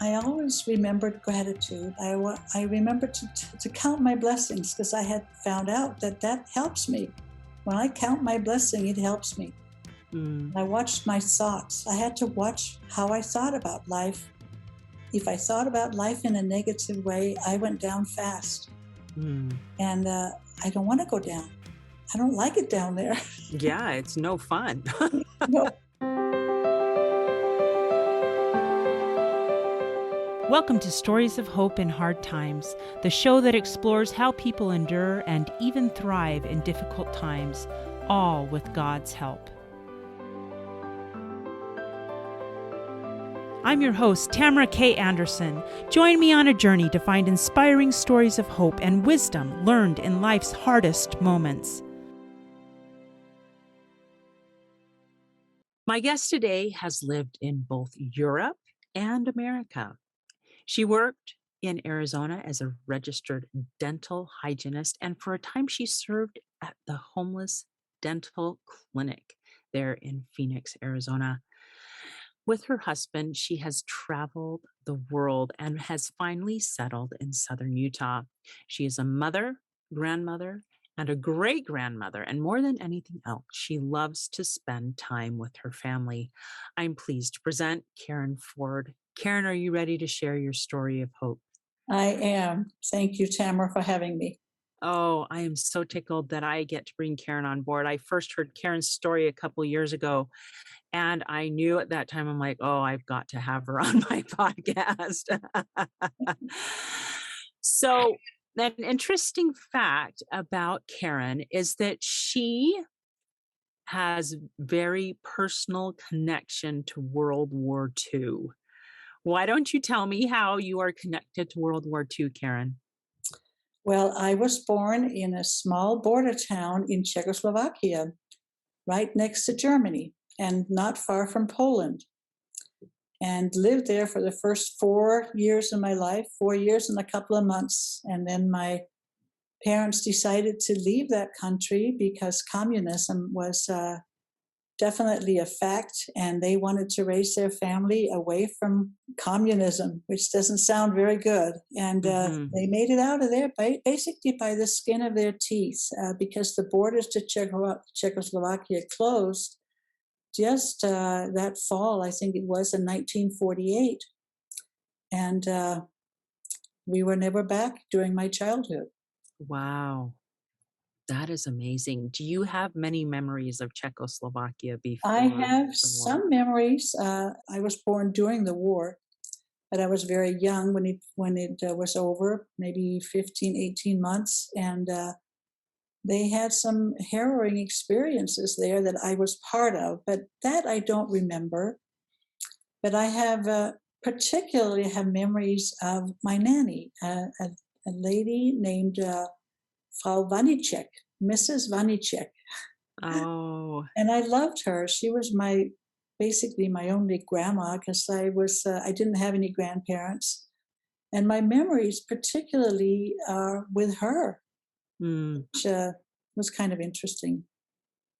I always remembered gratitude. I remembered to count my blessings because I had found out that helps me. When I count my blessing, it helps me. Mm. I watched my thoughts. I had to watch how I thought about life. If I thought about life in a negative way, I went down fast. Mm. And I don't want to go down. I don't like it down there. Yeah, it's no fun. No. Welcome to Stories of Hope in Hard Times, the show that explores how people endure and even thrive in difficult times, all with God's help. I'm your host, Tamara K. Anderson. Join me on a journey to find inspiring stories of hope and wisdom learned in life's hardest moments. My guest today has lived in both Europe and America. She worked in Arizona as a registered dental hygienist, and for a time she served at the homeless dental clinic there in Phoenix, Arizona. With her husband, she has traveled the world and has finally settled in southern Utah. She is a mother, grandmother, and a great grandmother. And more than anything else, she loves to spend time with her family. I'm pleased to present Karin Ford. Karin, are you ready to share your story of hope? I am. Thank you, Tamara, for having me. Oh, I am so tickled that I get to bring Karin on board. I first heard Karin's story a couple years ago, and I knew at that time, I'm like, oh, I've got to have her on my podcast. So, an interesting fact about Karin is that she has very personal connection to World War II. Why don't you tell me how you are connected to World War II, Karin? Well, I was born in a small border town in Czechoslovakia, right next to Germany and not far from Poland, and lived there for the first 4 years of my life, 4 years and a couple of months. And then my parents decided to leave that country because communism was definitely a fact, and they wanted to raise their family away from communism, which doesn't sound very good. And they made it out of there basically by the skin of their teeth, because the borders to Czechoslovakia closed just that fall, I think it was in 1948. And we were never back during my childhood. Wow. That is amazing. Do you have many memories of Czechoslovakia I before have the war? some memories. I was born during the war, but I was very young when it was over, maybe 15, 18 months. And they had some harrowing experiences there that I was part of, but that I don't remember. But I have particularly have memories of my nanny, a lady named Frau Wanicek, Mrs. Wanicek. Oh, And I loved her. She was basically my only grandma, because I didn't have any grandparents. And my memories particularly are with her, mm. which was kind of interesting.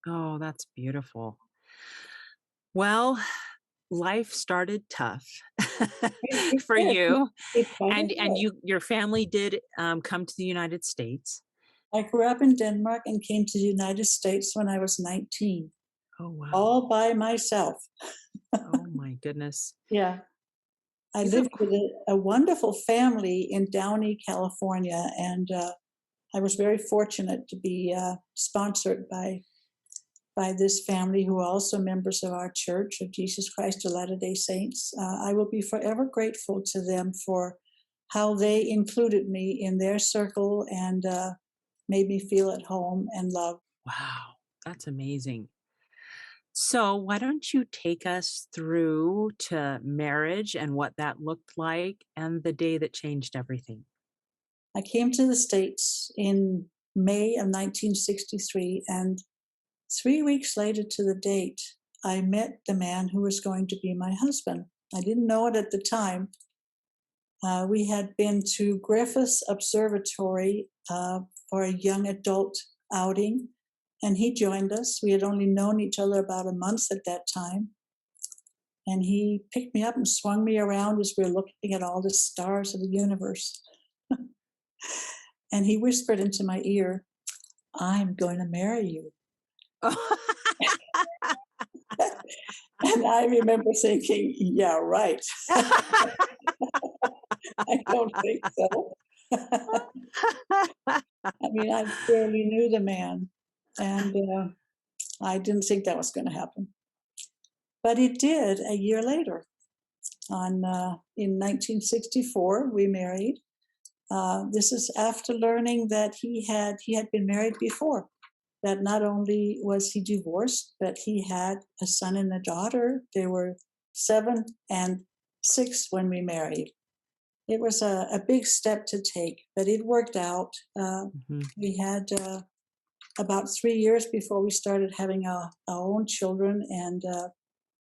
Oh, that's beautiful. Well, life started tough It for did. you, It kind of and did. your family did come to the United States. I grew up in Denmark and came to the United States when I was 19, Oh, wow. all by myself. Oh, my goodness. Yeah. I You have, lived with a wonderful family in Downey, California, and I was very fortunate to be sponsored by this family, who are also members of our Church of Jesus Christ of Latter-day Saints. I will be forever grateful to them for how they included me in their circle and made me feel at home and loved. wow, that's amazing. So, why don't you take us through to marriage and what that looked like and the day that changed everything? I came to the States in May of 1963, and 3 weeks later to the date, I met the man who was going to be my husband. I didn't know it at the time. We had been to Griffith Observatory for a young adult outing, and he joined us. We had only known each other about a month at that time. And he picked me up and swung me around as we were looking at all the stars of the universe. And he whispered into my ear, "I'm going to marry you." And I remember thinking, yeah, right. I don't think so. I mean, I barely knew the man, and I didn't think that was going to happen. But it did a year later. In 1964, we married. This is after learning that he had been married before. That not only was he divorced, but he had a son and a daughter. They were 7 and 6 when we married. It was a big step to take, but it worked out. We had about 3 years before we started having our own children, and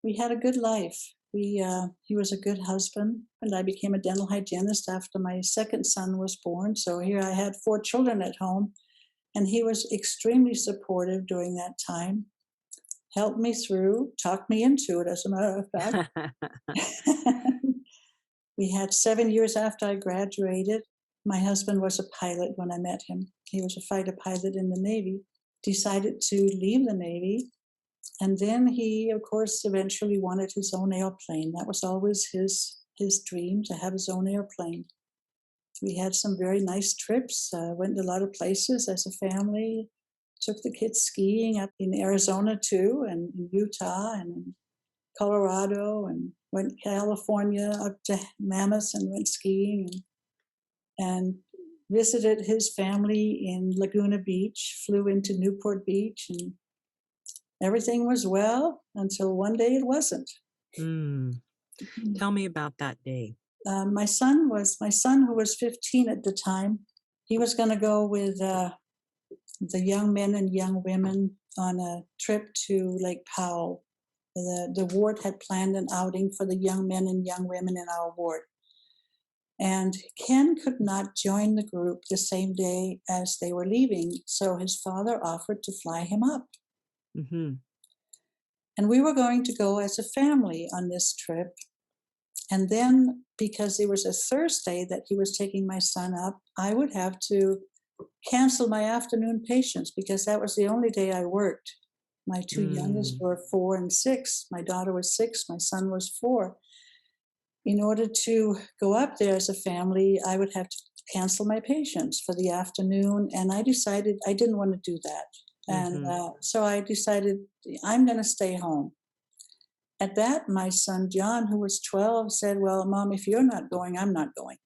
we had a good life. He was a good husband, and I became a dental hygienist after my second son was born. So here I had 4 children at home, and he was extremely supportive during that time, helped me through, talked me into it, as a matter of fact. We had 7 years after I graduated. My husband was a pilot when I met him. He was a fighter pilot in the Navy, decided to leave the Navy. And then he, of course, eventually wanted his own airplane. That was always his dream, to have his own airplane. We had some very nice trips, went to a lot of places as a family, took the kids skiing up in Arizona too, and in Utah and in Colorado, and went to California up to Mammoth and went skiing, and visited his family in Laguna Beach, flew into Newport Beach, and everything was well until one day it wasn't. Tell me about that day. My son, who was 15 at the time, he was going to go with the young men and young women on a trip to Lake Powell. The ward had planned an outing for the young men and young women in our ward. And Ken could not join the group the same day as they were leaving, so his father offered to fly him up. And we were going to go as a family on this trip. And then, because it was a Thursday that he was taking my son up, I would have to cancel my afternoon patients because that was the only day I worked. My 2 youngest were 4 and 6. My daughter was 6. My son was 4. In order to go up there as a family, I would have to cancel my patients for the afternoon. And I decided I didn't want to do that. And so I decided I'm going to stay home. At that, my son, John, who was 12, said, "Well, Mom, if you're not going, I'm not going."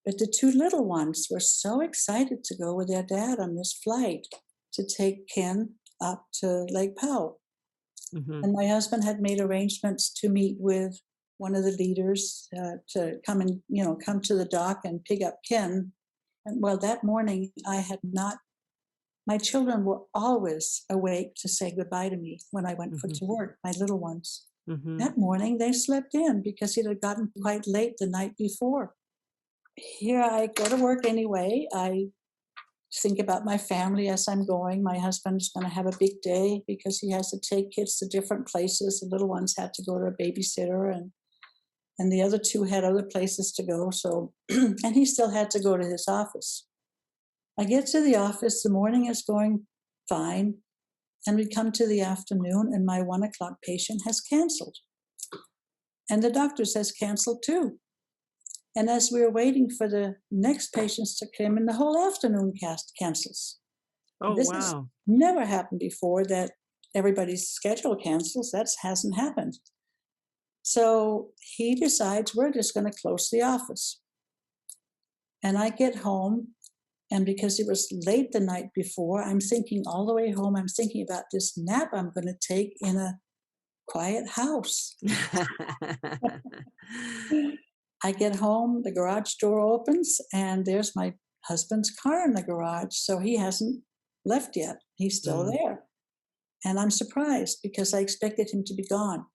But the 2 little ones were so excited to go with their dad on this flight to take Ken up to Lake Powell. And my husband had made arrangements to meet with one of the leaders to come to the dock and pick up Ken. And well, that morning my children were always awake to say goodbye to me when I went to work, my little ones. That morning they slept in because it had gotten quite late the night before. Here I go to work anyway. I think about my family as I'm going. My husband's going to have a big day because he has to take kids to different places. The little ones had to go to a babysitter, and the other 2 had other places to go. So, and he still had to go to his office. I get to the office, the morning is going fine, and we come to the afternoon, and my 1 o'clock patient has canceled. And the doctor says canceled too. And as we were waiting for the next patients to come in, the whole afternoon cancels. Oh, this wow. has never happened before that everybody's schedule cancels. That hasn't happened. So he decides we're just going to close the office. And I get home, and because it was late the night before, I'm thinking all the way home, I'm thinking about this nap I'm going to take in a quiet house. I get home, the garage door opens, and there's my husband's car in the garage. So he hasn't left yet. He's still there. And I'm surprised because I expected him to be gone.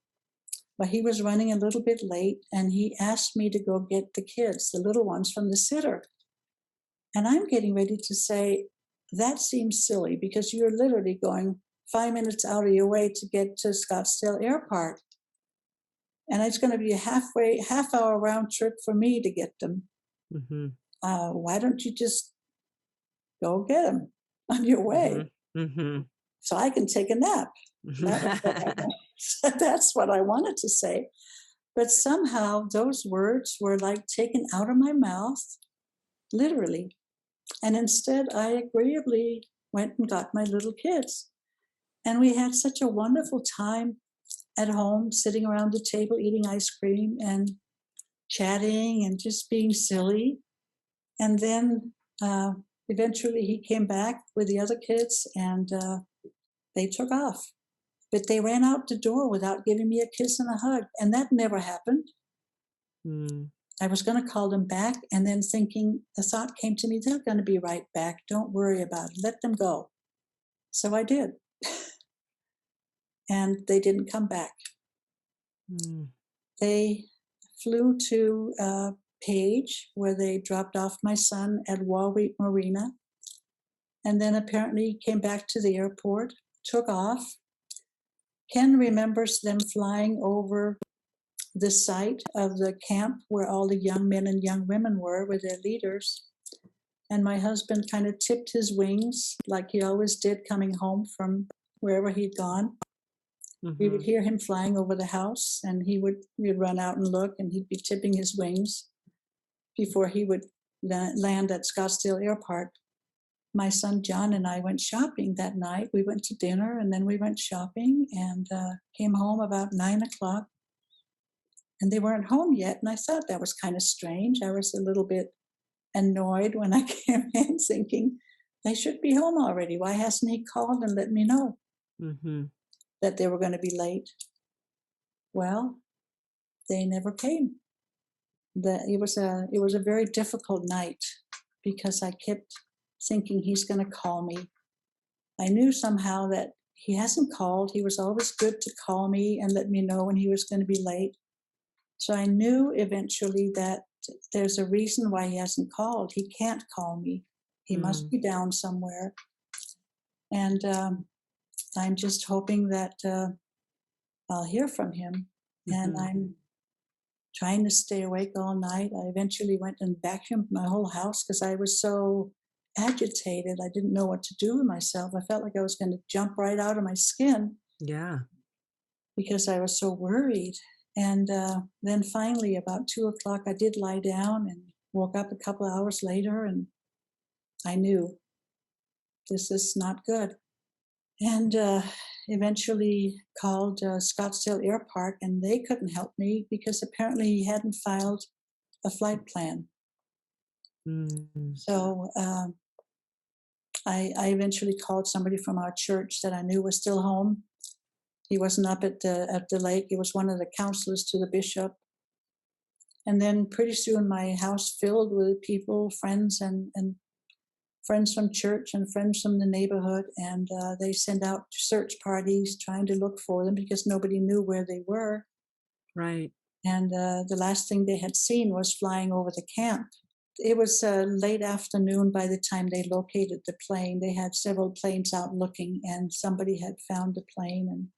But he was running a little bit late, and he asked me to go get the kids, the little ones, from the sitter. And I'm getting ready to say, that seems silly because you're literally going 5 minutes out of your way to get to Scottsdale Airport. And it's going to be a half hour round trip for me to get them. Mm-hmm. Why don't you just go get them on your way Mm-hmm. so I can take a nap? That was what that's what I wanted to say. But somehow those words were like taken out of my mouth, literally. And instead, I agreeably went and got my little kids. And we had such a wonderful time at home, sitting around the table, eating ice cream and chatting and just being silly. And then eventually he came back with the other kids and they took off. But they ran out the door without giving me a kiss and a hug. And that never happened. Mm. I was going to call them back, and then thinking, the thought came to me, they're going to be right back. Don't worry about it. Let them go. So I did. And they didn't come back. Mm. They flew to Page, where they dropped off my son at Warwick Marina, and then apparently came back to the airport, took off. Ken remembers them flying over the site of the camp where all the young men and young women were with their leaders. And my husband kind of tipped his wings like he always did coming home from wherever he'd gone. We would hear him flying over the house, and we'd run out and look, and he'd be tipping his wings before he would land at Scottsdale Airport. My son John and I went shopping that night. We went to dinner, and then we went shopping and came home about 9:00. And they weren't home yet, and I thought that was kind of strange. I was a little bit annoyed when I came in, thinking they should be home already. Why hasn't he called and let me know that they were going to be late? Well, they never came. It was a very difficult night because I kept thinking he's going to call me. I knew somehow that he hasn't called. He was always good to call me and let me know when he was going to be late. So I knew eventually that there's a reason why he hasn't called. He can't call me. He must be down somewhere. And I'm just hoping that I'll hear from him. And I'm trying to stay awake all night. I eventually went and vacuumed my whole house because I was so agitated. I didn't know what to do with myself. I felt like I was going to jump right out of my skin. Yeah. Because I was so worried. And then finally, about 2:00, I did lie down and woke up a couple of hours later, and I knew this is not good. And eventually called Scottsdale Airport, and they couldn't help me because apparently he hadn't filed a flight plan. So I eventually called somebody from our church that I knew was still home. He wasn't up at the lake. He was one of the counselors to the bishop. And then pretty soon my house filled with people, friends and friends from church and friends from the neighborhood. And they sent out search parties trying to look for them because nobody knew where they were. Right. And the last thing they had seen was flying over the camp. It was late afternoon by the time they located the plane. They had several planes out looking, and somebody had found the plane.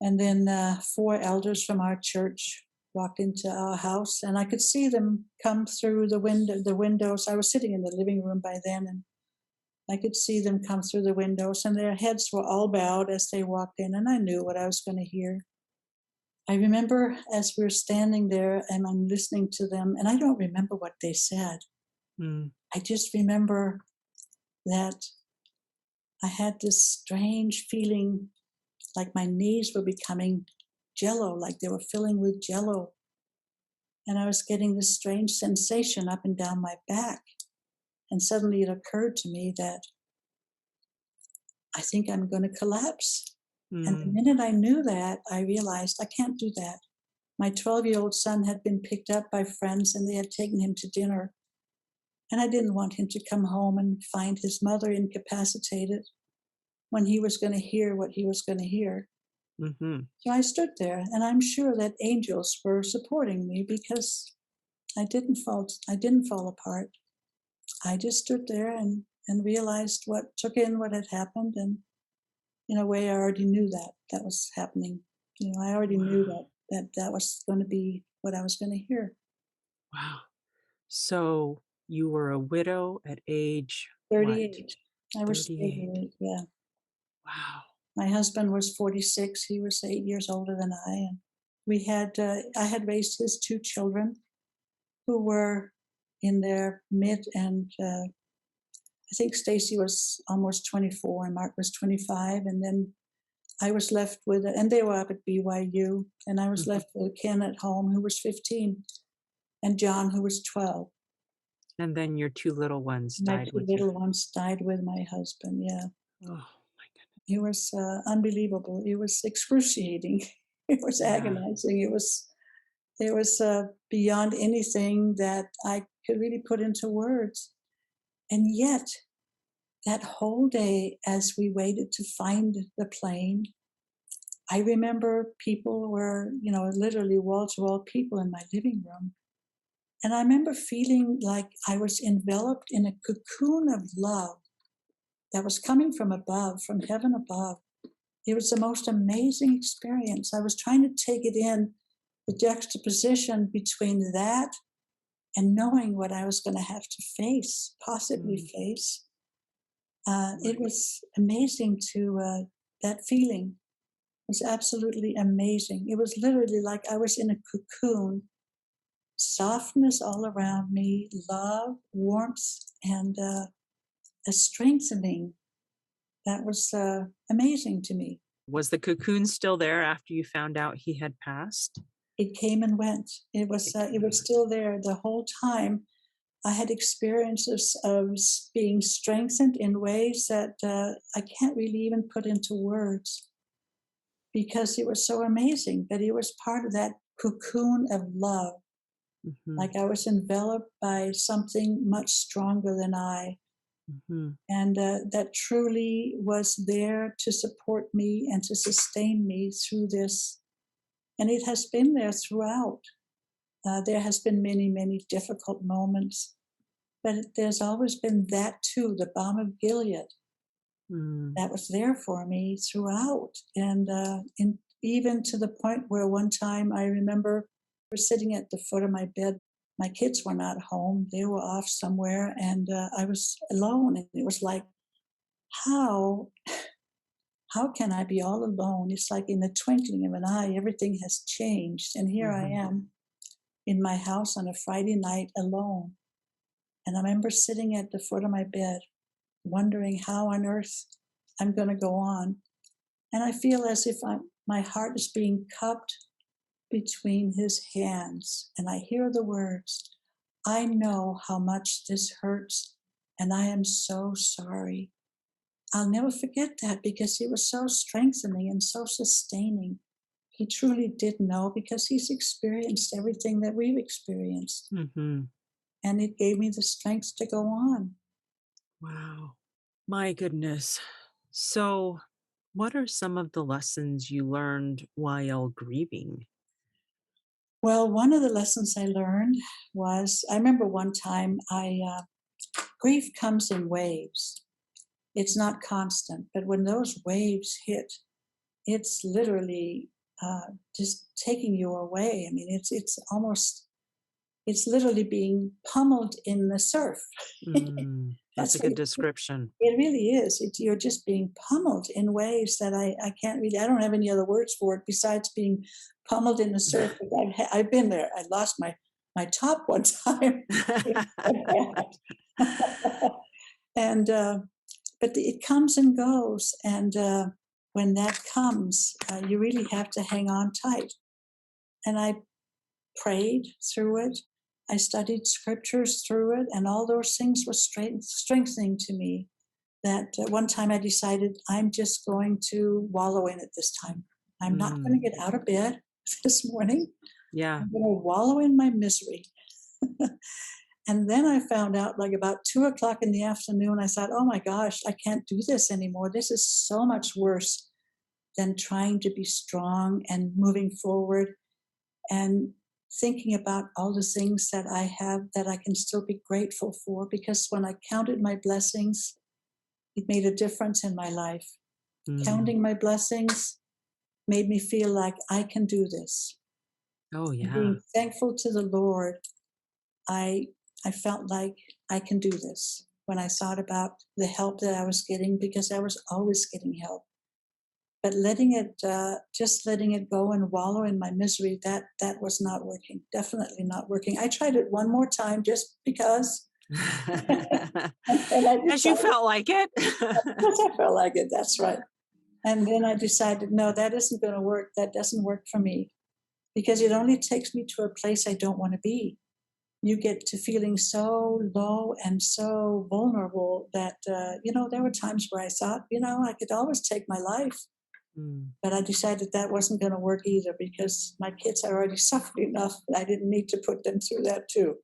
And then 4 elders from our church walked into our house, and I could see them come through the windows. I was sitting in the living room by then, and I could see them come through the windows, and their heads were all bowed as they walked in, and I knew what I was going to hear. I remember as we were standing there and I'm listening to them, and I don't remember what they said. I just remember that I had this strange feeling like my knees were becoming jello, like they were filling with jello. And I was getting this strange sensation up and down my back. And suddenly it occurred to me that I think I'm going to collapse. And the minute I knew that, I realized I can't do that. My 12-year-old son had been picked up by friends and they had taken him to dinner. And I didn't want him to come home and find his mother incapacitated when he was going to hear what he was going to hear. So I stood there, and I'm sure that angels were supporting me because I didn't fall apart. I just stood there and realized took in what had happened, and in a way I already knew that was happening. I already knew that was going to be what I was going to hear. Wow. So you were a widow at age what? 38. I was 38. 38, yeah. Wow. My husband was 46. He was 8 years older than I. And I had raised his two children who were in their mid and I think Stacy was almost 24 and Mark was 25. And then I was left with, and they were up at BYU, and I was Mhm. left with Ken at home, who was 15, and John, who was 12. And then your two little ones My died two with you. little ones died with my husband. Yeah, Oh my goodness. it was unbelievable. It was excruciating. It was Yeah. agonizing. It was beyond anything that I could really put into words. And yet, that whole day, as we waited to find the plane, I remember people were, literally wall to wall people in my living room. And I remember feeling like I was enveloped in a cocoon of love that was coming from above, from heaven above. It was the most amazing experience. I was trying to take it in, the juxtaposition between that and knowing what I was going to have to face, possibly Mm, face. It right. was amazing that feeling was absolutely amazing. It was literally like I was in a cocoon, softness all around me, love, warmth, and a strengthening that was amazing to me. Was the cocoon still there after you found out he had passed? It came and went. It came It and was went. still there the whole time. I had experiences of being strengthened in ways that I can't really even put into words because it was so amazing. But it was part of that cocoon of love. Mhm, Like I was enveloped by something much stronger than I, mhm. and that truly was there to support me and to sustain me through this. And it has been there throughout. There has been many, many difficult moments, but there's always been that too, the balm of Gilead Mm, that was there for me throughout. And even to the point where one time I remember I was sitting at the foot of my bed. My kids were not home; they were off somewhere, and I was alone. And it was like, how how can I be all alone? It's like in the twinkling of an eye, everything has changed, and here I mhm. am in my house on a Friday night alone. And I remember sitting at the foot of my bed, wondering how on earth I'm going to go on. And I feel as if my heart is being cupped between his hands. And I hear the words, I know how much this hurts, and I am so sorry. I'll never forget that because it was so strengthening and so sustaining. He truly did know because he's experienced everything that we've experienced. Mhm. And it gave me the strength to go on. Wow. My goodness. So, what are some of the lessons you learned while grieving? Well, one of the lessons I learned was I remember one time grief comes in waves. It's not constant, but when those waves hit, it's literally just taking you away. I mean, it's literally being pummeled in the surf. That's That's a what good description. it really is. You're just being pummeled in ways that I can't really, I don't have any other words for it besides being pummeled in the surf. I've been there. I lost my top one time. And, but it comes and goes. And when that comes, you really have to hang on tight. And I prayed through it. I studied scriptures through it, and all those things were strengthening to me. That one time I decided I'm just going to wallow in it this time. I'm not Mm, going to get out of bed this morning. yeah. I'm going to wallow in my misery. And then I found out, like about 2 o'clock in the afternoon, I thought, oh my gosh, I can't do this anymore. This is so much worse than trying to be strong and moving forward and thinking about all the things that I have that I can still be grateful for. Because when I counted my blessings, it made a difference in my life. Mm, Counting my blessings made me feel like I can do this. Oh, And yeah. being thankful to the Lord, I I felt like I can do this. When I thought about the help that I was getting, because I was always getting help, but just letting it go and wallow in my misery, that was not working. Definitely not working. I tried it one more time just because, and I As you decided felt like it. because I felt like it. That's right. And then I decided, no, that isn't going to work. That doesn't work for me because it only takes me to a place I don't want to be. You get to feeling so low and so vulnerable that, there were times where I thought, I could always take my life. Mm, But I decided that wasn't going to work either because my kids had already suffered enough. I didn't need to put them through that too.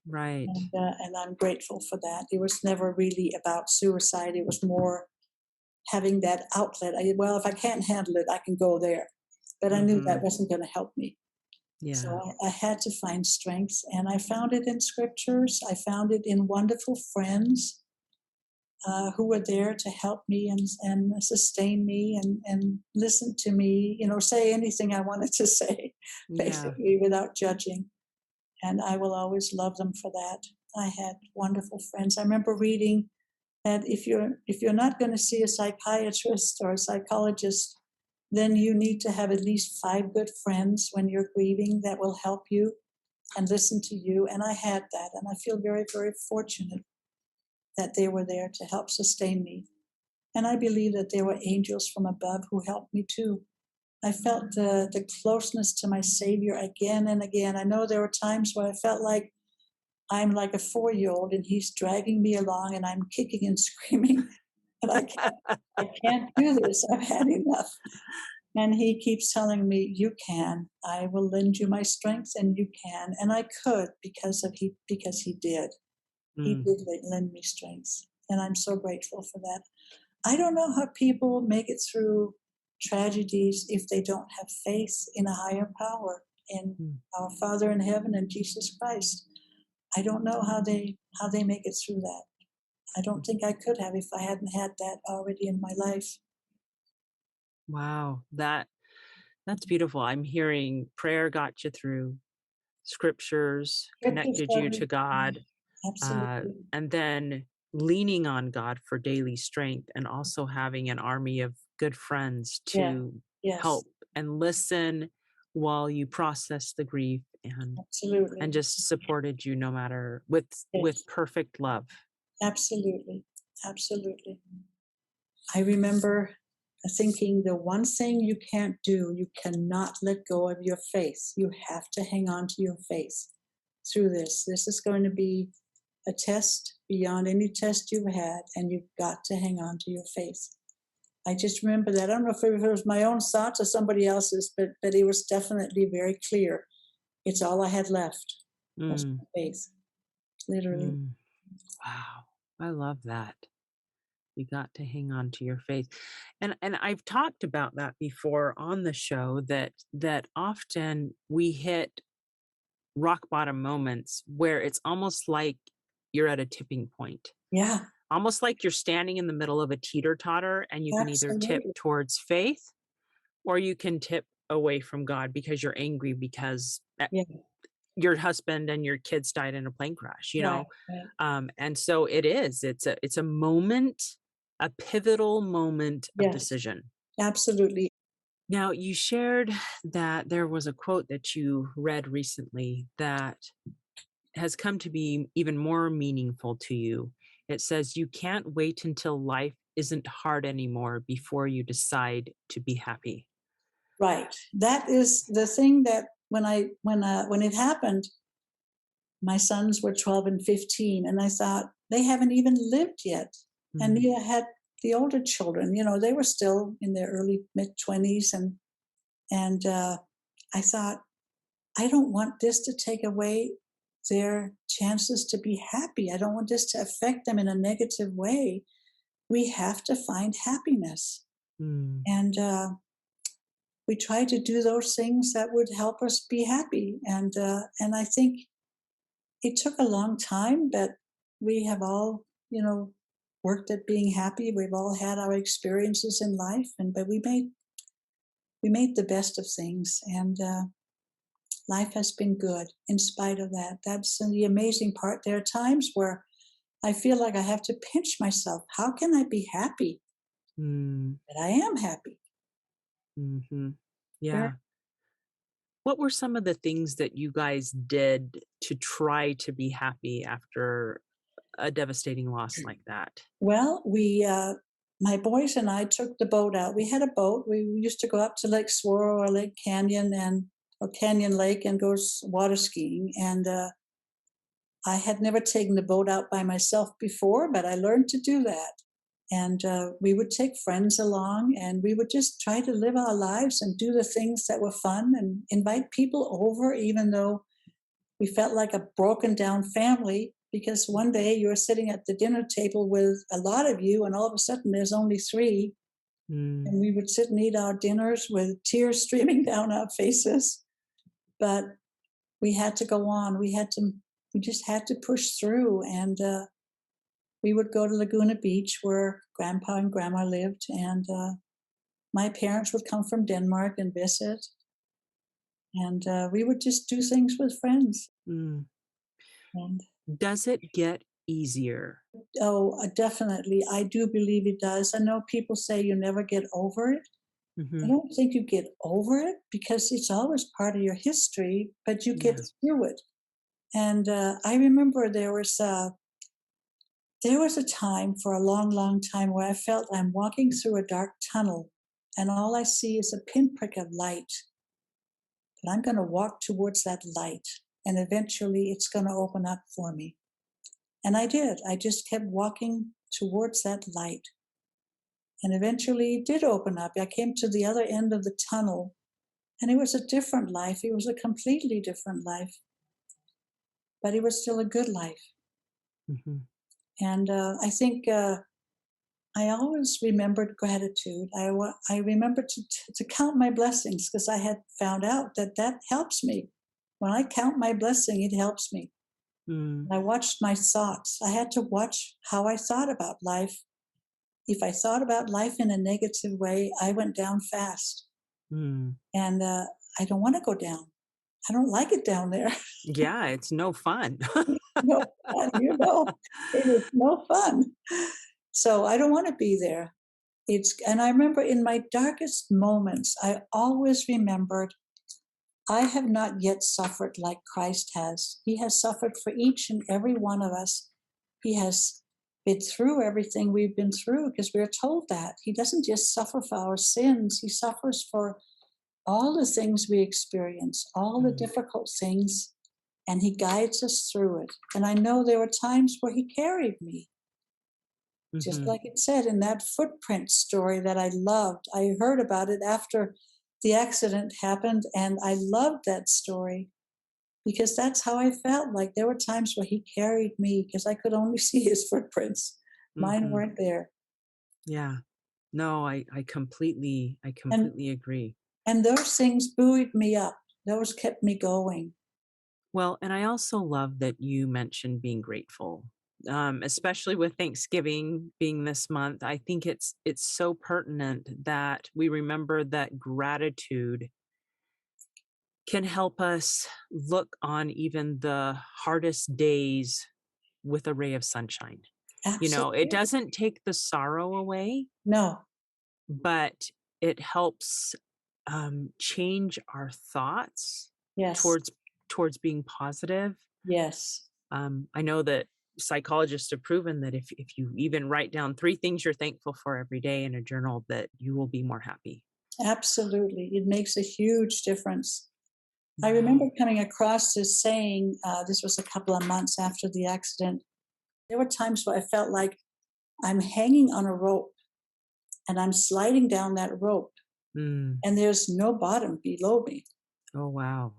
right. And I'm grateful for that. It was never really about suicide. It was more having that outlet. Well, if I can't handle it, I can go there. But I knew that Hmm. wasn't going to help me. So Yeah. I had to find strength, and I found it in scriptures. I found it in wonderful friends who were there to help me and sustain me and listen to me, say anything I wanted to say, Yeah. basically, without judging. And I will always love them for that. I had wonderful friends. I remember reading that if you're not going to see a psychiatrist or a psychologist, then you need to have at least 5 good friends when you're grieving that will help you and listen to you. And I had that, and I feel very, very fortunate that they were there to help sustain me. And I believe that there were angels from above who helped me too. I felt the closeness to my Savior again and again. I know there were times where I felt like I'm like a 4-year-old and he's dragging me along and I'm kicking and screaming, but I can't do this. I've had enough. And he keeps telling me, "You can. I will lend you my strength, and you can." And I could because he did. He Mm. did lend me strength, and I'm so grateful for that. I don't know how people make it through tragedies if they don't have faith in a higher power, in Mm. our Father in heaven and Jesus Christ. I don't know how they make it through that. I don't think I could have if I hadn't had that already in my life. Wow. That's beautiful. I'm hearing prayer got you through, scriptures Scriptures connected got you me. to God, Absolutely. and then leaning on God for daily strength, and also having an army of good friends Yeah. to Yes. help and listen while you process the grief, and Absolutely. just supported you no matter, with Yes. perfect love. Absolutely. Absolutely. I remember thinking the one thing you can't do, you cannot let go of your faith. You have to hang on to your faith through this. This is going to be a test beyond any test you've had, and you've got to hang on to your faith. I just remember that. I don't know if it was my own thoughts or somebody else's, but it was definitely very clear. It's all I had left was Mm, my faith, literally. mm. Wow. I love that. You got to hang on to your faith. And I've talked about that before on the show, that often we hit rock bottom moments where it's almost like you're at a tipping point. Yeah, Almost like you're standing in the middle of a teeter-totter, and you can either tip absolutely. towards faith, or you can tip away from God because you're angry because Yeah, your husband and your kids died in a plane crash, right, right. and so it's a moment, a pivotal moment of Yes, decision. absolutely. Now, you shared that there was a quote that you read recently that has come to be even more meaningful to you. It says, "You can't wait until life isn't hard anymore before you decide to be happy." Right. That is the thing that when it happened, my sons were 12 and 15, and I thought they haven't even lived yet, and Mm, neither had the older children. They were still in their early mid 20s, and I thought I don't want this to take away their chances to be happy. I don't want this to affect them in a negative way. We have to find happiness. mm, And we try to do those things that would help us be happy. And I think it took a long time, but we have all, worked at being happy. We've all had our experiences in life, but we made the best of things. And life has been good in spite of that. That's the amazing part. There are times where I feel like I have to pinch myself. How can I be happy? Mm, But I am happy. hmm. Very Yeah. What were some of the things that you guys did to try to be happy after a devastating loss like that? well. My boys and I took the boat out. We had a boat. We used to go up to Lake Swirl or Lake Canyon or Canyon Lake and go water skiing. And I had never taken the boat out by myself before, but I learned to do that. And we would take friends along and we would just try to live our lives and do the things that were fun and invite people over, even though we felt like a broken down family. Because one day you're sitting at the dinner table with a lot of you, and all of a sudden there's only three. Mm, And we would sit and eat our dinners with tears streaming down our faces. But we had to go on. We just had to push through. And we would go to Laguna Beach where Grandpa and Grandma lived. And my parents would come from Denmark and visit. And we would just do things with friends. mm. And Does it get easier? oh, definitely. I do believe it does. I know people say you never get over it. I Hmm. don't think you get over it because it's always part of your history, but you get Yeah. through it. And I remember there was a time for a long, long time where I felt I'm walking through a dark tunnel and all I see is a pinprick of light. But I'm going to walk towards that light and eventually it's going to open up for me. And I did. I just kept walking towards that light. And eventually it did open up. I came to the other end of the tunnel and it was a different life. It was a completely different life, but it was still a good life. Hmm. And I think I always remembered gratitude. I remembered to count my blessings because I had found out that that helps me. When I count my blessing, it helps me. Mm, I watched my thoughts. I had to watch how I thought about life. If I thought about life in a negative way, I went down fast. mm. And I don't want to go down. I don't like it down there. Yeah, it's no fun. No fun, it is no fun. So I don't want to be there. And I remember in my darkest moments, I always remembered I have not yet suffered like Christ has. He has suffered for each and every one of us. He has been through everything we've been through because we're told that. He doesn't just suffer for our sins, he suffers for all the things we experience, all the Mm, difficult things, and he guides us through it. And I know there were times where he carried me, just mhm. like it said in that footprint story that I loved. I heard about it after the accident happened, and I loved that story because that's how I felt. Like there were times where he carried me because I could only see his footprints. Mine Mhm. weren't there. Yeah. No, I completely I And completely agree. and those things buoyed me up. Those kept me going. Well, and I also love that you mentioned being grateful, especially with Thanksgiving being this month. I think it's so pertinent that we remember that gratitude can help us look on even the hardest days with a ray of sunshine. You know, it Absolutely. doesn't take the sorrow away, No. but it helps change our thoughts Yes. towards being positive. Yes. I know that psychologists have proven that if you even write down 3 things you're thankful for every day in a journal, that you will be more happy. Absolutely. It makes a huge difference. I remember Wow. coming across this saying, this was a couple of months after the accident. There were times where I felt like I'm hanging on a rope and I'm sliding down that rope Mm. and there's no bottom below me. Oh, wow.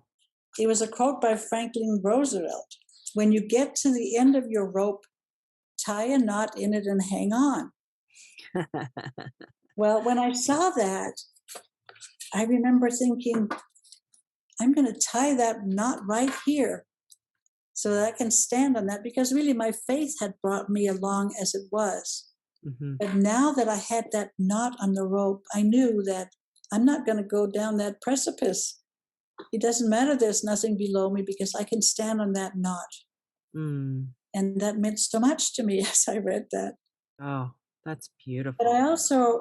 It was a quote by Franklin Roosevelt. When you get to the end of your rope, tie a knot in it and hang on. Well, when I saw that, I remember thinking, I'm going to tie that knot right here so that I can stand on that because really my faith had brought me along as it was. Mhm. But now that I had that knot on the rope, I knew that I'm not going to go down that precipice. it doesn't matter, there's nothing below me because I can stand on that knot. Mm. And that meant so much to me as I read that. Oh, that's But beautiful.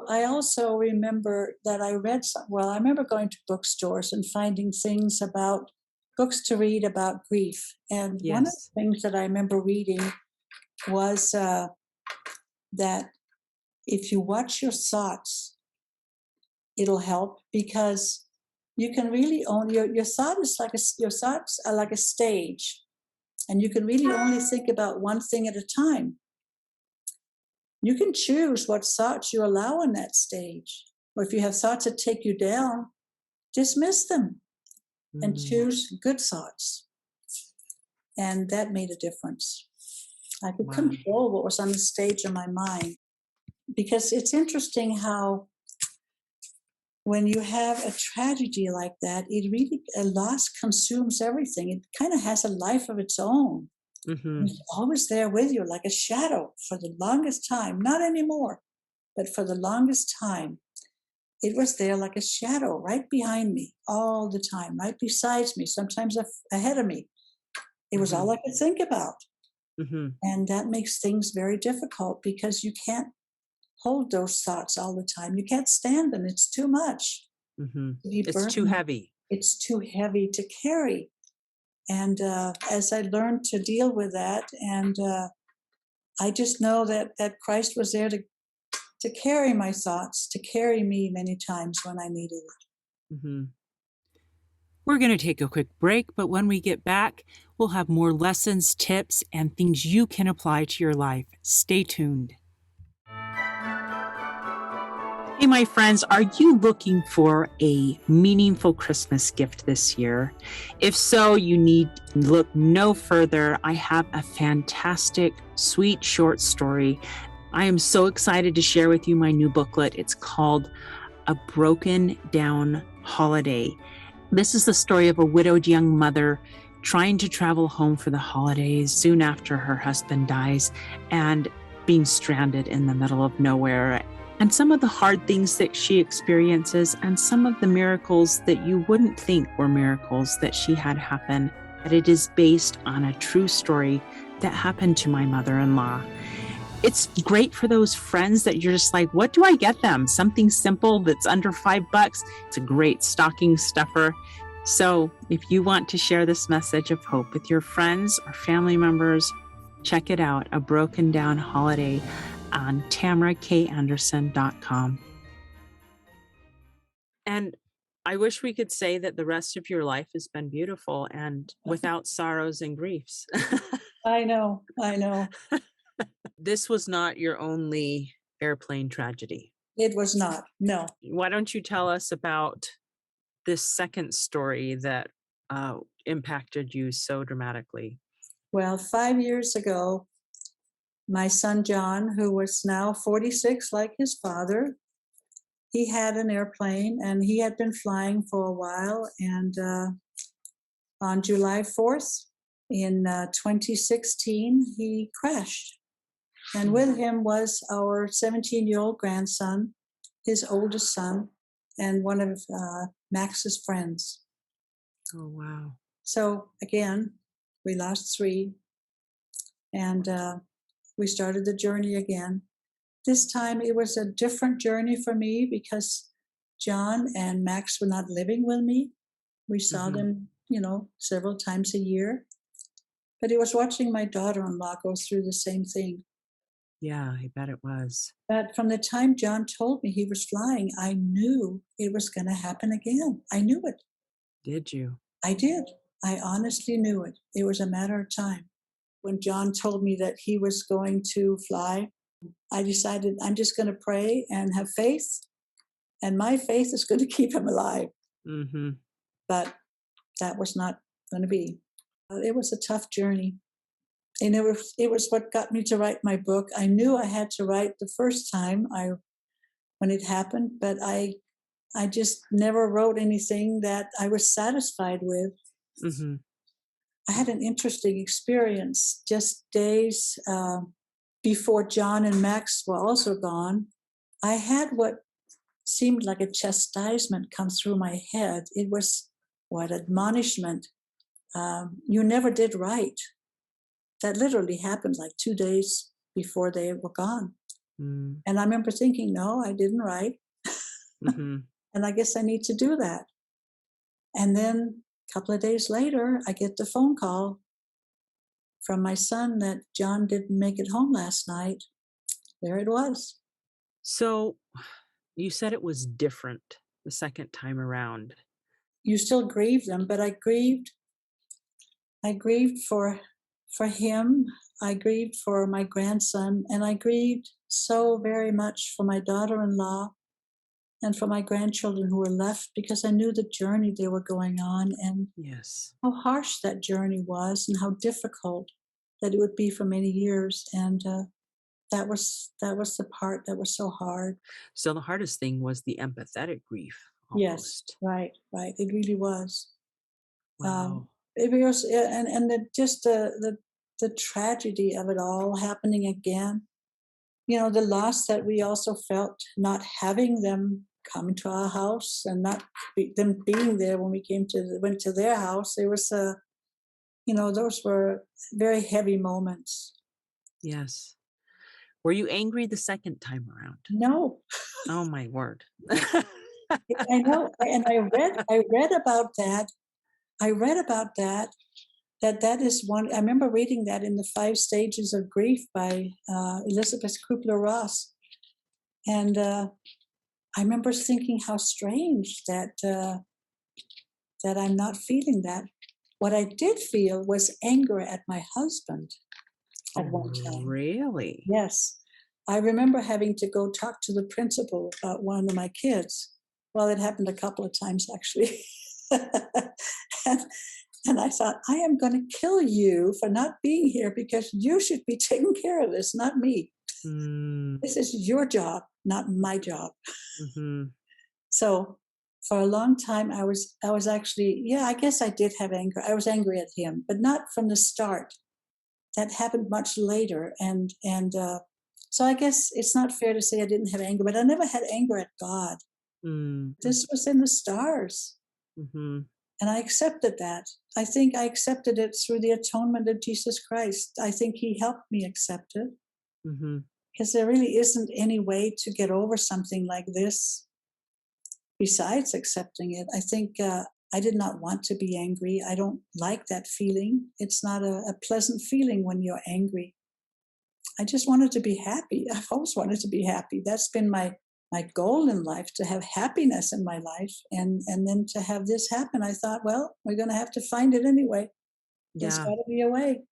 I also remember that I read I remember going to bookstores and finding things about books to read about grief. And one of Yes. the things that I remember reading was that if you watch your thoughts, it'll help because you can really only your thought is like your thoughts are like a stage, and you can really only think about one thing at a time. You can choose what thoughts you allow on that stage. Or if you have thoughts that take you down, dismiss them and Mm. choose good thoughts. And that made a difference. I could Wow. control what was on the stage in my mind. Because it's interesting how when you have a tragedy like that, it really, a loss consumes everything. It kind of has a life of its own. Mm-hmm. It's always there with you like a shadow for the longest time. Not anymore, but for the longest time. It was there like a shadow right behind me all the time, right beside me, sometimes ahead of me. It was all I could think about. Mm-hmm. And that makes things very difficult because you can't hold those thoughts all the time. You can't stand them. It's too much. Mm-hmm. To be It's too burdened. heavy. It's too heavy to carry. And as I learned to deal with that, and I just know that Christ was there to carry my thoughts, to carry me many times when I needed it. Mm-hmm. We're going to take a quick break, but when we get back, we'll have more lessons, tips, and things you can apply to your life. Stay tuned. Hey, my friends, are you looking for a meaningful Christmas gift this year? If so, you need look no further. I have a fantastic, sweet short story. I am so excited to share with you my new booklet. It's called A Broken Down Holiday. This is the story of a widowed young mother trying to travel home for the holidays soon after her husband dies and being stranded in the middle of nowhere. And some of the hard things that she experiences and some of the miracles that you wouldn't think were miracles that she had happen. But it is based on a true story that happened to my mother-in-law. It's great for those friends that you're just like, what do I get them? Something simple that's under $5. It's a great stocking stuffer. So if you want to share this message of hope with your friends or family members, check it out, A Broken Down Holiday on TamaraKAnderson.com. And I wish we could say that the rest of your life has been beautiful and without sorrows and griefs. I know. This was not your only airplane tragedy. It was not. No. Why don't you tell us about this second story that impacted you so dramatically? Well, 5 years ago, my son John, who was now 46 like his father, he had an airplane and he had been flying for a while. And on July 4th in 2016, he crashed. And with him was our 17-year-old grandson, his oldest son, and one of Max's friends. Oh, wow. So again, we lost 3. And we started the journey again. This time it was a different journey for me because John and Max were not living with me. We saw them, several times a year. But it was watching my daughter-in-law go through the same thing. Yeah, I bet it was. But from the time John told me he was flying, I knew it was going to happen again. I knew it. Did you? I did. I honestly knew it. It was a matter of time. When John told me that he was going to fly, I decided I'm just going to pray and have faith, and my faith is going to keep him alive. Mm-hmm. But that was not going to be. It was a tough journey. And it was what got me to write my book. I knew I had to write the first time when it happened, but I just never wrote anything that I was satisfied with. Mm-hmm. I had an interesting experience just days before John and Max were also gone. I had what seemed like a chastisement come through my head. It was what admonishment. You never did right. That literally happened like 2 days before they were gone. Mm. And I remember thinking, no, I didn't write. Mhm. And I guess I need to do that. And then a couple of days later, I get the phone call from my son that John didn't make it home last night. There it was. So you said it was different the second time around. You still grieve them, but I grieved for him. I grieved for my grandson, and I grieved so very much for my daughter-in-law and for my grandchildren who were left, because I knew the journey they were going on and Yes. how harsh that journey was and how difficult that it would be for many years. And that was the part that was so hard. So the hardest thing was the empathetic grief Yes, almost. right, right. It really was. Wow. It was, and just the tragedy of it all happening again. You know, the loss that we also felt not having them come to our house and not them being there when we went to their house. There was those were very heavy moments. Yes. Were you angry the second time around? No, Oh my word. I know, and I read about that. I read about that is one. I remember reading that in the 5 Stages of Grief by Elizabeth Kubler-Ross, and I remember thinking how strange that I'm not feeling that. What I did feel was anger at my husband at one time. Really? Yes. I remember having to go talk to the principal about one of my kids. Well, it happened a couple of times actually. and, and I thought, I am going to kill you for not being here because you should be taking care of this, not me. Mm, This is your job, not my job. mhm. So for a long time, I was actually, yeah, I guess I did have anger. I was angry at him, but not from the start. That happened much later, and so I guess it's not fair to say I didn't have anger, but I never had anger at God. Mm, This was in the stars, mhm. and I accepted that. I think I accepted it through the atonement of Jesus Christ. I think He helped me accept it, Mhm. because there really isn't any way to get over something like this besides accepting it. I think I did not want to be angry. I don't like that feeling. It's not a pleasant feeling when you're angry. I just wanted to be happy. I've always wanted to be happy. That's been my goal in life, to have happiness in my life. And then to have this happen, I thought, well, we're going to have to find it anyway. There's Yeah. got to be a way.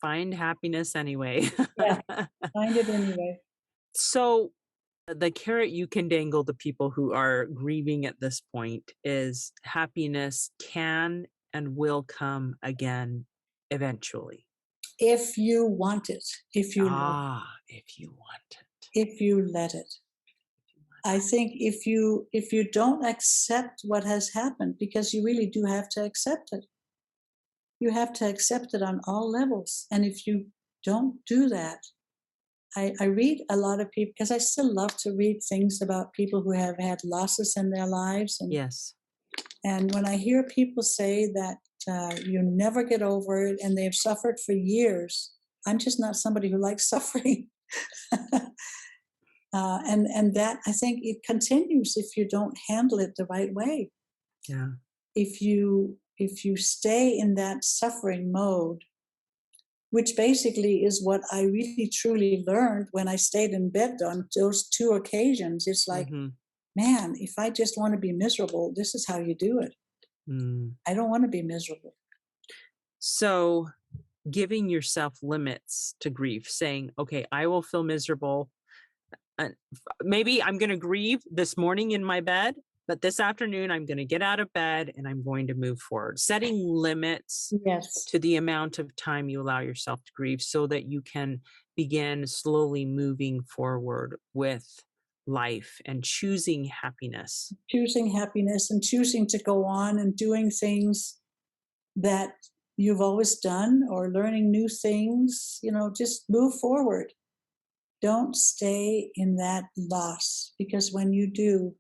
Find happiness anyway. Yeah, find it anyway. So the carrot you can dangle to people who are grieving at this point is happiness can and will come again eventually. If you want it, if you let, If you want it. if you let it. I think if you don't accept what has happened, because you really do have to accept it. You have to accept it on all levels. And if you don't do that, I read a lot of people, because I still love to read things about people who have had losses in their lives. Yes. And when I hear people say that you never get over it and they've suffered for years, I'm just not somebody who likes suffering. And that, I think, it continues if you don't handle it the right way. Yeah. If you stay in that suffering mode, which basically is what I really truly learned when I stayed in bed on those 2 occasions. It's like, Mhm. man, if I just want to be miserable, this is how you do it. Mm. I don't want to be miserable. So giving yourself limits to grief, saying, okay, I will feel miserable. Maybe I'm going to grieve this morning in my bed, but this afternoon I'm going to get out of bed and I'm going to move forward. Setting limits Yes. to the amount of time you allow yourself to grieve so that you can begin slowly moving forward with life and choosing happiness. Choosing happiness and choosing to go on and doing things that you've always done, or learning new things, just move forward. Don't stay in that loss, because when you do,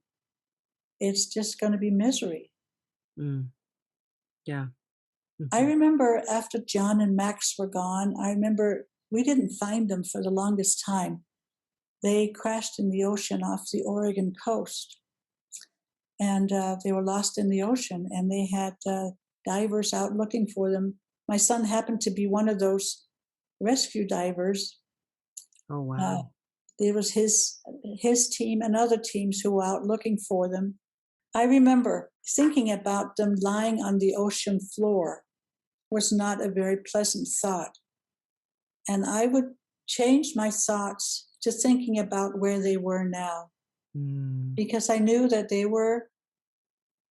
it's just going to be misery. Mm. Yeah. I Mhm. remember after John and Max were gone, I remember we didn't find them for the longest time. They crashed in the ocean off the Oregon coast, and they were lost in the ocean, and they had divers out looking for them. My son happened to be one of those rescue divers. Oh, Uh, wow. there was his team and other teams who were out looking for them. I remember thinking about them lying on the ocean floor was not a very pleasant thought. And I would change my thoughts to thinking about where they were now, Mm. because I knew that they were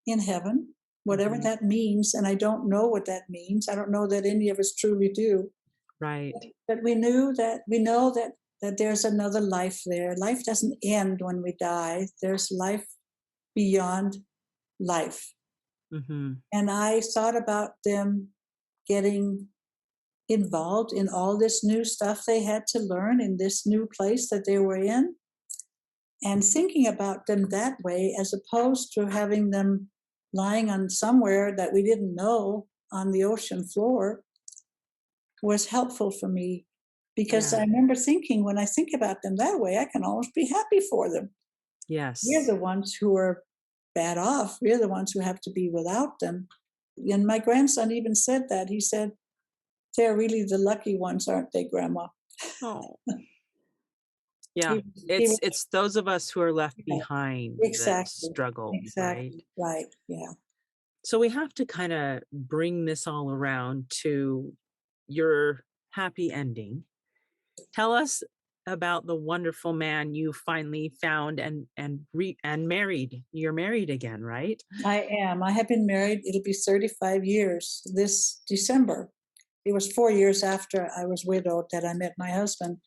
in heaven, whatever Mhm. that means. And I don't know what that means. I don't know that any of us truly do. Right. But we know that there's another life there. Life doesn't end when we die. There's life beyond life. Mhm. And I thought about them getting involved in all this new stuff they had to learn in this new place that they were in, and thinking about them that way as opposed to having them lying on somewhere that we didn't know on the ocean floor was helpful for me, because I Yeah. remember thinking, when I think about them that way, I can almost be happy for them. We're Yes. the ones who are bad off. We're the ones who have to be without them. And my grandson even said that. He said, they're really the lucky ones, aren't they, Grandma? Oh. Yeah. He, he was, It's those of us who are left yeah, behind that exactly, struggle, right? exactly, right, yeah. So we have to kind of bring this all around to your happy ending. Tell us about the wonderful man you finally found and married. You're married again, right? I am. I have been married. It'll be 35 years this December. It was 4 years after I was widowed that I met my husband.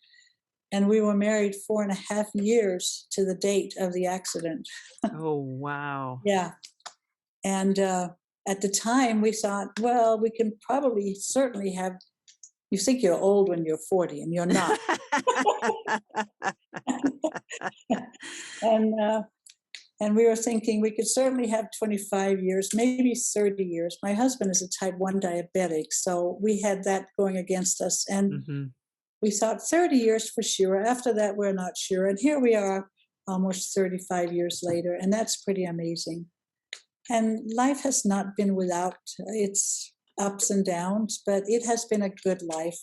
And we were married 4.5 years to the date of the accident. Oh, wow. Yeah. And at the time, we thought, well, we can probably certainly have. You think you're old when you're 40, and you're not. and and we were thinking we could certainly have 25 years, maybe 30 years. My husband is a type 1 diabetic, so we had that going against us. And Mhm. we thought 30 years for sure. After that, we're not sure. And here we are almost 35 years later, and that's pretty amazing. And life has not been without its ups and downs, but it has been a good life.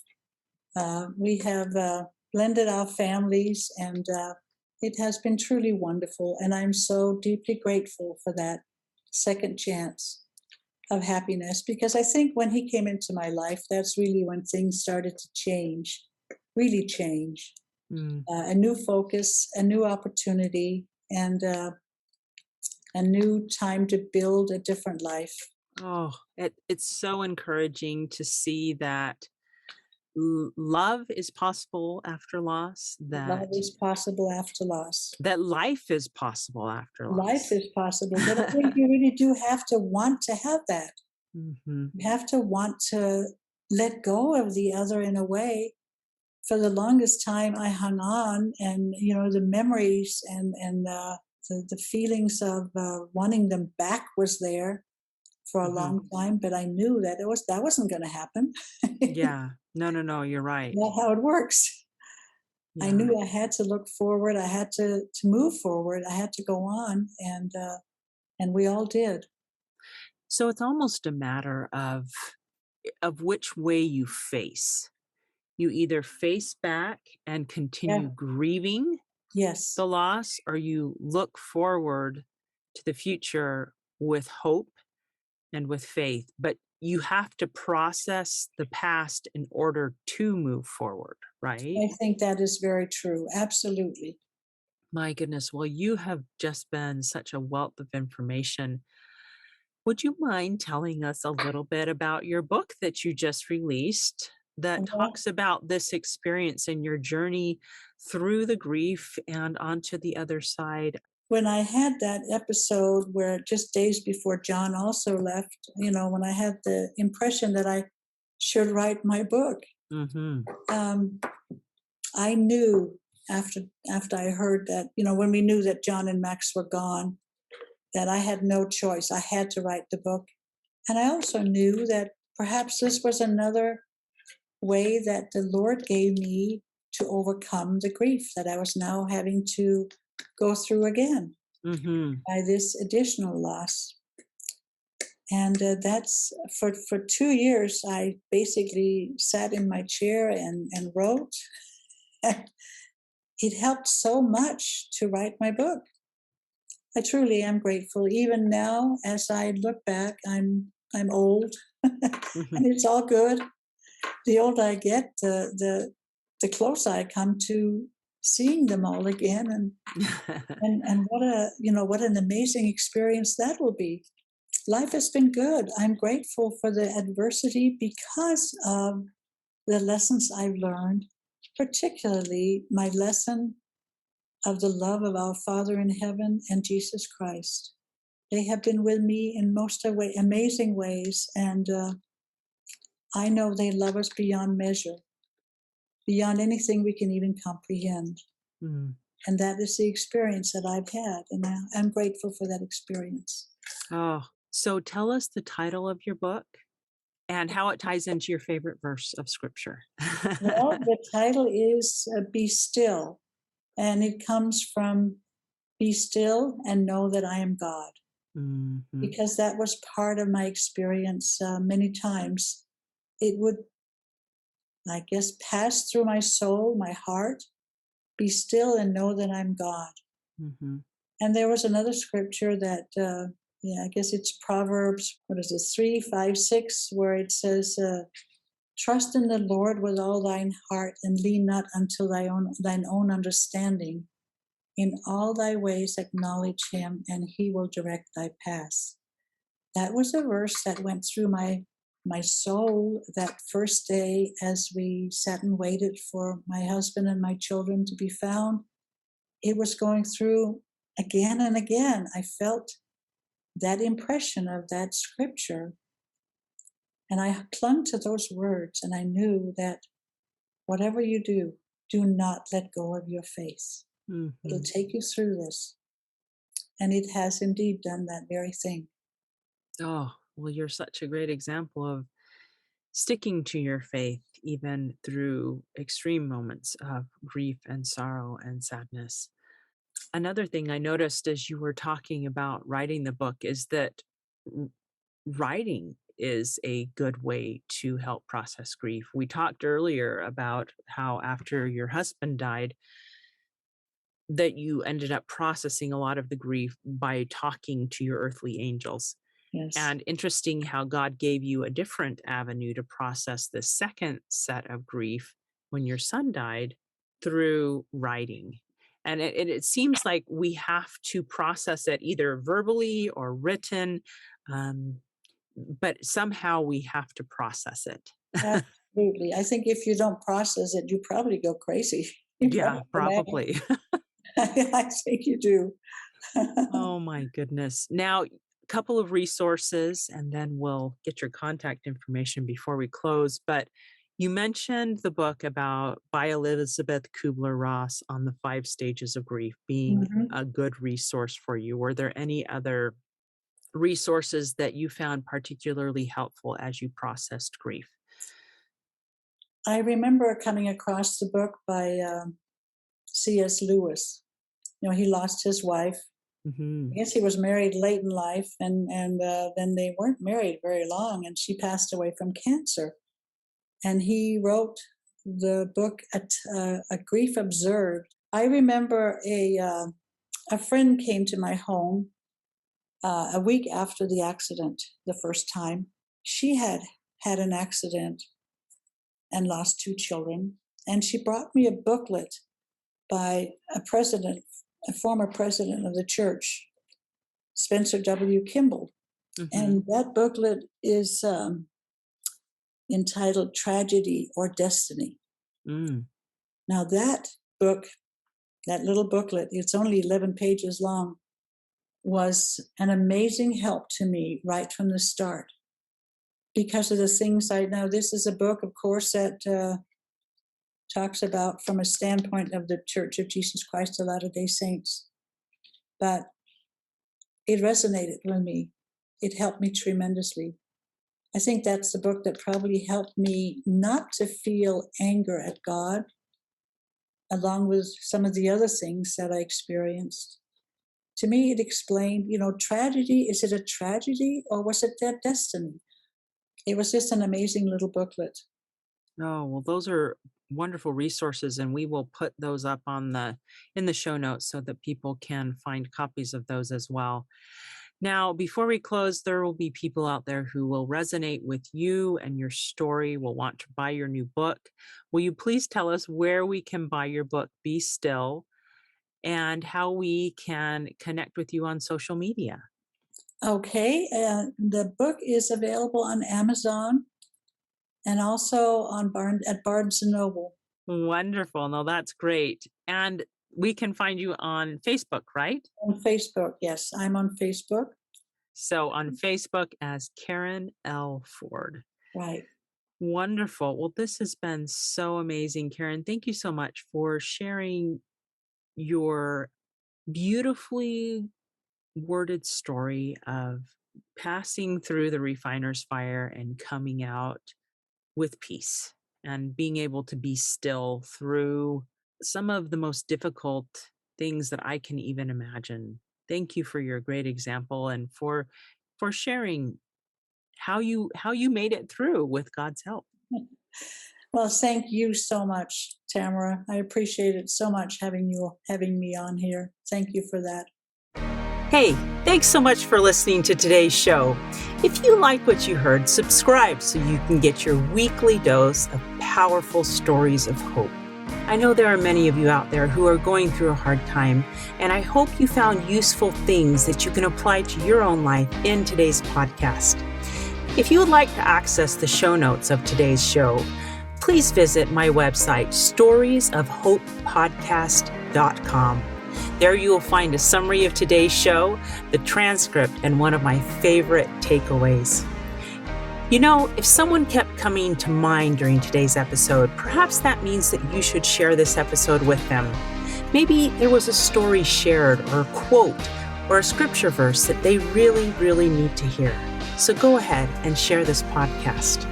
We have blended our families, and it has been truly wonderful. And I'm so deeply grateful for that second chance of happiness, because I think when he came into my life, that's really when things started to change, really change. Mm. A new focus, a new opportunity, and a new time to build a different life. Oh, it's so encouraging to see that love is possible after loss, Love is possible after loss. that life is possible after Life loss. is possible, but I think you really do have to want to have that. Mhm. You have to want to let go of the other in a way. For the longest time, I hung on, and the memories and the feelings of wanting them back was there for a Mhm. long time. But I knew that that wasn't going to happen. Yeah. No, no, no, you're right. Not how it works. I Yeah. knew I had to look forward. I had to move forward. I had to go on, and we all did. So it's almost a matter of which way you face. You either face back and Yeah. continue grieving Yes. the loss, or you look forward to the future with hope and with faith. But you have to process the past in order to move forward, right? I think that is very true. Absolutely. My goodness. Well, you have just been such a wealth of information. Would you mind telling us a little bit about your book that you just released that Well, talks about this experience and your journey through the grief and onto the other side? when I had that episode where just days before John also left, when I had the impression that I should write my book, Mm-hmm. um, I knew after I heard that, when we knew that John and Max were gone, that I had no choice. I had to write the book. And I also knew that perhaps this was another way that the Lord gave me to overcome the grief that I was now having to go through again by this additional loss. And that's for 2 years, I basically sat in my chair and wrote. It helped so much to write my book. I truly am grateful. Even now, as I look back, I'm old, and it's all good. The older I get, the closer I come to seeing them all again, and what an amazing experience that will be. Life has been good. I'm grateful for the adversity because of the lessons I've learned, particularly my lesson of the love of our Father in heaven and Jesus Christ. They have been with me in most amazing ways, and I know they love us beyond measure, beyond anything we can even comprehend. And that is the experience that I've had, and I'm grateful for that experience. Oh, so tell us the title of your book and how it ties into your favorite verse of scripture. Well, the title is Be Still, and it comes from Be Still and Know That I Am God, because that was part of my experience many times. It would, I guess, pass through my soul, my heart, be still and know that I'm God. And there was another scripture that, I guess it's Proverbs, 3, 5, 6, where it says, trust in the Lord with all thine heart and lean not unto thine own understanding. In all thy ways acknowledge him, and he will direct thy paths. That was a verse that went through my soul that first day as we sat and waited for my husband and my children to be found. It was going through again and again. I felt that impression of that scripture, and I clung to those words, and I knew that whatever you do, do not let go of your faith. It'll take you through this. And it has indeed done that very thing. Oh, well, you're such a great example of sticking to your faith, even through extreme moments of grief and sorrow and sadness. Another thing I noticed as you were talking about writing the book is that writing is a good way to help process grief. We talked earlier about how after your husband died, that you ended up processing a lot of the grief by talking to your earthly angels. Yes. And interesting how God gave you a different avenue to process the second set of grief when your son died through writing. And it seems like we have to process it either verbally or written, but somehow we have to process it. Absolutely. I think if you don't process it, you probably go crazy. Yeah, probably. I think you do. Oh my goodness. Now, a couple of resources, and then we'll get your contact information before we close. But you mentioned the book by Elizabeth Kubler-Ross on the 5 stages of grief being a good resource for you. Were there any other resources that you found particularly helpful as you processed grief? I remember coming across the book by C.S. Lewis. He lost his wife. I guess he was married late in life, and then they weren't married very long, and she passed away from cancer. And he wrote the book, A Grief Observed. I remember a friend came to my home a week after the accident, the first time. She had had an accident and lost 2 children, and she brought me a booklet by a former president of the church, Spencer W. Kimball. And that booklet is entitled Tragedy or Destiny. Now that book, that little booklet, it's only 11 pages long, was an amazing help to me right from the start because of the things I know. This is a book, of course, that talks about from a standpoint of the Church of Jesus Christ of Latter-day Saints. But it resonated with me. It helped me tremendously. I think that's the book that probably helped me not to feel anger at God, along with some of the other things that I experienced. To me, it explained, tragedy, is it a tragedy or was it their destiny? It was just an amazing little booklet. Oh, well, those are wonderful resources, and we will put those up in the show notes so that people can find copies of those as well. Now, before we close, there will be people out there who will resonate with you and your story, will want to buy your new book. Will you please tell us where we can buy your book, Be Still, and how we can connect with you on social media? Okay, the book is available on Amazon and also at Barnes & Noble. Wonderful. No, that's great. And we can find you on Facebook, right? On Facebook, yes, I'm on Facebook. So on Facebook as Karin L. Ford. Right. Wonderful. Well, this has been so amazing, Karin. Thank you so much for sharing your beautifully worded story of passing through the refiner's fire and coming out with peace and being able to be still through some of the most difficult things that I can even imagine. Thank you for your great example and for sharing how you made it through with God's help. Well, thank you so much, Tamara. I appreciate it so much having me on here. Thank you for that. Hey, thanks so much for listening to today's show. If you like what you heard, subscribe so you can get your weekly dose of powerful stories of hope. I know there are many of you out there who are going through a hard time, and I hope you found useful things that you can apply to your own life in today's podcast. If you would like to access the show notes of today's show, please visit my website, storiesofhopepodcast.com. There you will find a summary of today's show, the transcript, and one of my favorite takeaways. If someone kept coming to mind during today's episode, perhaps that means that you should share this episode with them. Maybe there was a story shared or a quote or a scripture verse that they really, really need to hear. So go ahead and share this podcast.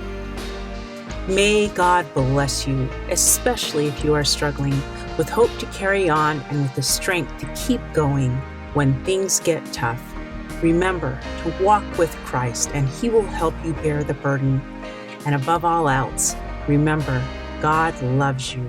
May God bless you, especially if you are struggling, with hope to carry on and with the strength to keep going when things get tough. Remember to walk with Christ and He will help you bear the burden. And above all else, remember, God loves you.